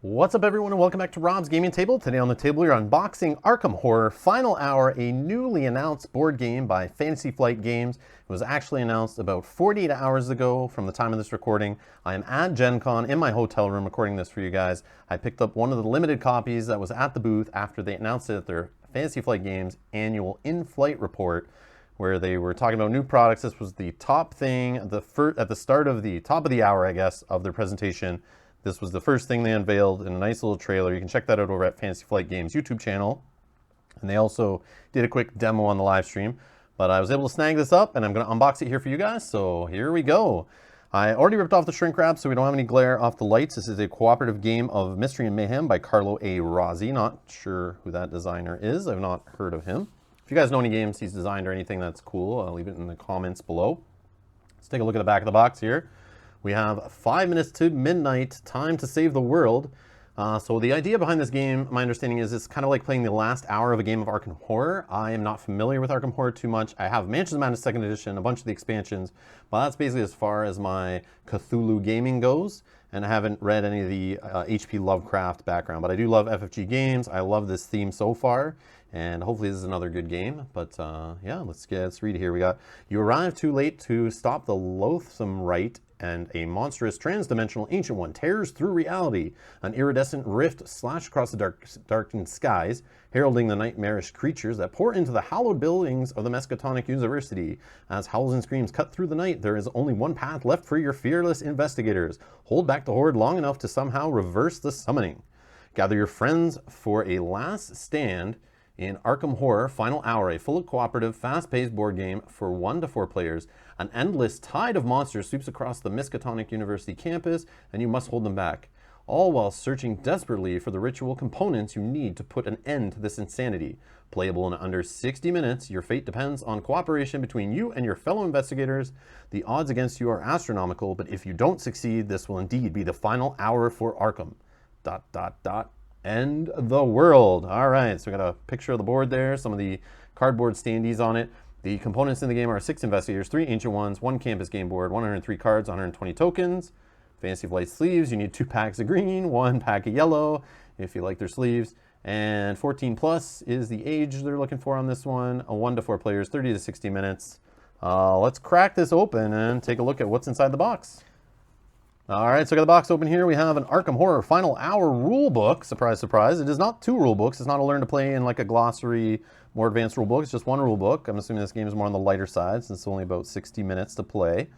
What's up, everyone, and welcome back to Rob's Gaming Table. Today on the table, we're unboxing Arkham Horror Final Hour, a newly announced board game by Fantasy Flight Games. It was actually announced about 48 hours ago from the time of this recording. I am at Gen Con in my hotel room recording this for you guys. I picked up one of the limited copies that was at the booth after they announced it at their Fantasy Flight Games annual in-flight report, where they were talking about new products. This was the top thing at the start of the top of the hour, I guess, of their presentation. This was the first thing they unveiled in a nice little trailer. You can check that out over at Fantasy Flight Games YouTube channel. And they also did a quick demo on the live stream. But I was able to snag this up, and I'm going to unbox it here for you guys. So here we go. I already ripped off the shrink wrap, so we don't have any glare off the lights. This is a cooperative game of Mystery and Mayhem by Carlo A. Rossi. Not sure who that designer is. I've not heard of him. If you guys know any games he's designed or anything that's cool, I'll leave it in the comments below. Let's take a look at the back of the box here. We have 5 minutes to midnight, time to save the world. So the idea behind this game, my understanding is it's kind of like playing the last hour of a game of Arkham Horror. I am not familiar with Arkham Horror too much. I have Mansions of Madness 2nd Edition, a bunch of the expansions, but that's basically as far as my Cthulhu gaming goes. And I haven't read any of the H.P. Lovecraft background, but I do love FFG games. I love this theme so far, and hopefully this is another good game. But yeah, let's read here. We got, you arrive too late to stop the loathsome rite, and a monstrous trans-dimensional ancient one tears through reality. An iridescent rift slashed across the darkened skies, heralding the nightmarish creatures that pour into the hallowed buildings of the Miskatonic University. As howls and screams cut through the night, there is only one path left for your fearless investigators. Hold back the horde long enough to somehow reverse the summoning. Gather your friends for a last stand in Arkham Horror Final Hour, a fully cooperative, fast-paced board game for 1 to 4 players. An endless tide of monsters sweeps across the Miskatonic University campus, and you must hold them back, all while searching desperately for the ritual components you need to put an end to this insanity. Playable in under 60 minutes, your fate depends on cooperation between you and your fellow investigators. The odds against you are astronomical, but if you don't succeed, this will indeed be the final hour for Arkham. ... End the world. All right, so we got a picture of the board there, some of the cardboard standees on it. The components in the game are 6 investigators, 3 ancient ones, 1 campus game board, 103 cards, 120 tokens. Fantasy Flight sleeves, you need 2 packs of green, 1 pack of yellow, if you like their sleeves. And 14 plus is the age they're looking for on this one. A 1 to 4 players, 30 to 60 minutes. Let's crack this open and take a look at what's inside the box. All right, so I got the box open here. We have an Arkham Horror Final Hour rule book. Surprise, surprise. It is not 2 rule books. It's not a learn to play in like a glossary, more advanced rule book. It's just 1 rule book. I'm assuming this game is more on the lighter side since it's only about 60 minutes to play.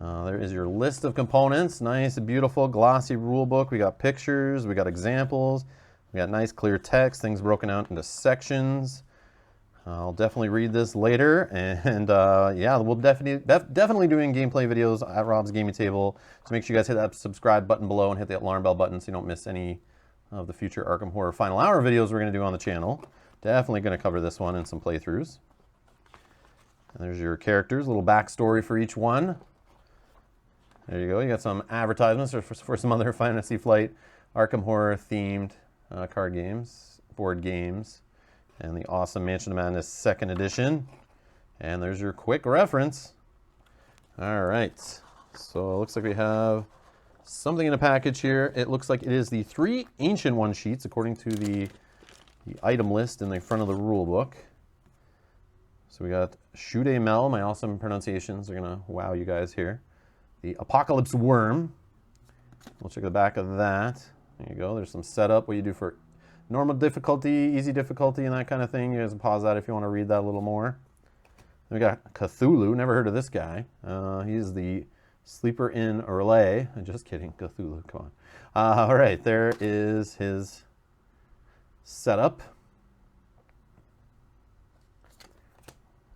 There is your list of components. Nice, beautiful, glossy rule book. We got pictures. We got examples. We got nice, clear text. Things broken out into sections. I'll definitely read this later, and yeah, we'll definitely doing gameplay videos at Rob's Gaming Table. So make sure you guys hit that subscribe button below and hit the alarm bell button so you don't miss any of the future Arkham Horror Final Hour videos we're going to do on the channel. Definitely going to cover this one in some playthroughs. And there's your characters, a little backstory for each one. There you go. You got some advertisements for some other Fantasy Flight Arkham Horror themed card games, board games. And the awesome Mansion of Madness 2nd Edition. And there's your quick reference. All right. So it looks like we have something in a package here. It looks like it is the 3 Ancient One sheets, according to the item list in the front of the rule book. So we got Shude Mel. My awesome pronunciations are going to wow you guys here. The Apocalypse Worm. We'll check the back of that. There you go. There's some setup, what you do for normal difficulty, easy difficulty, and that kind of thing. You guys can pause that if you want to read that a little more. Then we got Cthulhu. Never heard of this guy. He's the sleeper in Relay. Just kidding. Cthulhu, come on. All right, there is his setup.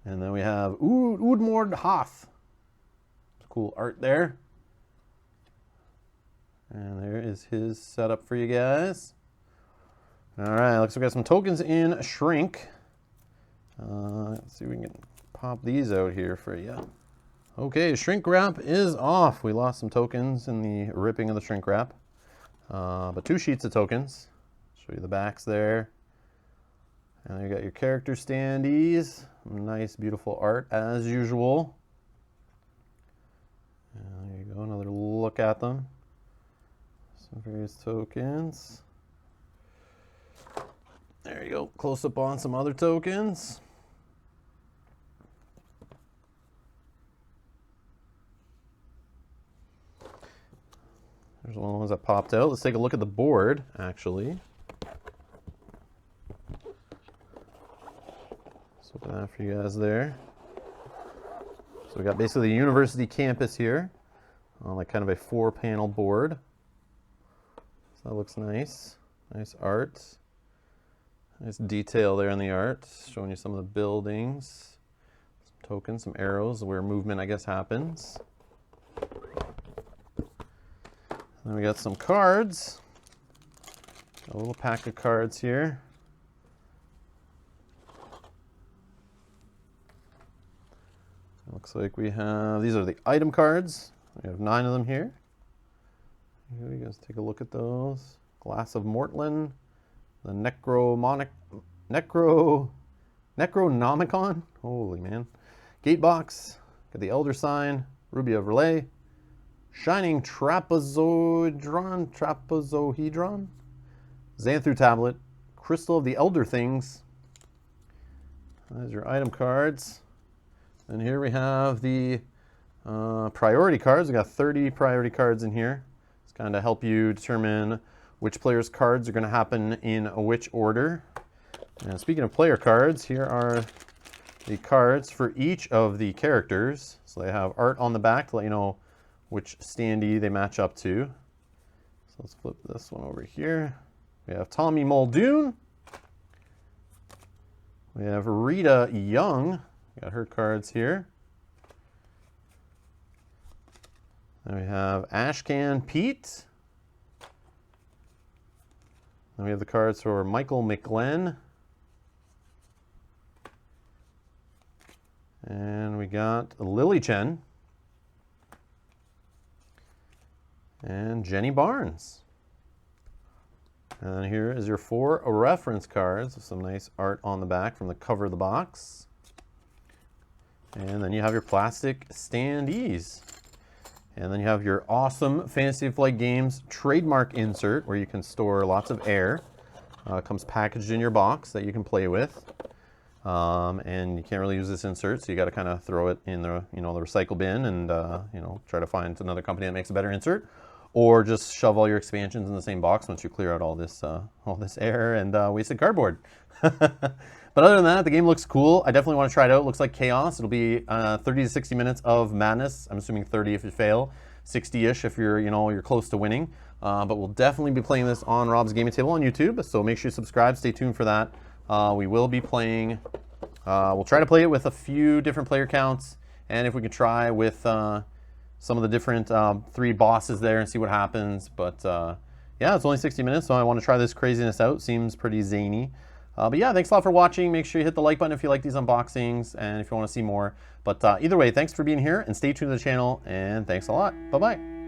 And then we have Udmord Hoth. Cool art there. And there is his setup for you guys. All right, looks like we got some tokens in shrink. Let's see if we can pop these out here for you. Okay, shrink wrap is off. We lost some tokens in the ripping of the shrink wrap. But 2 sheets of tokens. Show you the backs there. And you got your character standees. Nice, beautiful art as usual. And there you go, another look at them. Some various tokens. There you go. Close up on some other tokens. There's one of the ones that popped out. Let's take a look at the board, actually. Let's open that for you guys there. So we got basically the university campus here on like kind of a 4-panel board. So that looks nice. Nice art. Nice detail there in the art, showing you some of the buildings, some tokens, some arrows where movement, I guess, happens. Then we got some cards. Got a little pack of cards here. Looks like we have, these are the item cards. We have 9 of them here. You guys take a look at those. Glass of Mortland, the Necronomicon, holy man. Gatebox, got the Elder Sign, Ruby of Relay, Shining Trapezohedron, Xanthu Tablet, Crystal of the Elder Things. There's your item cards. And here we have the priority cards. We got 30 priority cards in here. It's kind of help you determine which players' cards are going to happen in which order. And speaking of player cards, here are the cards for each of the characters. So they have art on the back to let you know which standee they match up to. So let's flip this one over here. We have Tommy Muldoon. We have Rita Young. Got her cards here. Then we have Ashcan Pete. Then we have the cards for Michael McGlenn. And we got Lily Chen. And Jenny Barnes. And here is your 4 reference cards with some nice art on the back from the cover of the box. And then you have your plastic standees. And then you have your awesome Fantasy Flight Games trademark insert where you can store lots of air. It comes packaged in your box that you can play with. And you can't really use this insert, so you got to kind of throw it in the, the recycle bin and, try to find another company that makes a better insert. Or just shove all your expansions in the same box once you clear out all this air and wasted cardboard. But other than that, the game looks cool. I definitely want to try it out. It looks like chaos. It'll be 30 to 60 minutes of madness. I'm assuming 30 if you fail, 60-ish if you're close to winning. But we'll definitely be playing this on Rob's Gaming Table on YouTube. So make sure you subscribe. Stay tuned for that. We will be playing. We'll try to play it with a few different player counts, and if we can try with some of the different 3 bosses there and see what happens. But yeah, it's only 60 minutes, so I want to try this craziness out. Seems pretty zany. But yeah, thanks a lot for watching. Make sure you hit the like button if you like these unboxings and if you want to see more. But either way, thanks for being here and stay tuned to the channel, and thanks a lot. Bye-bye.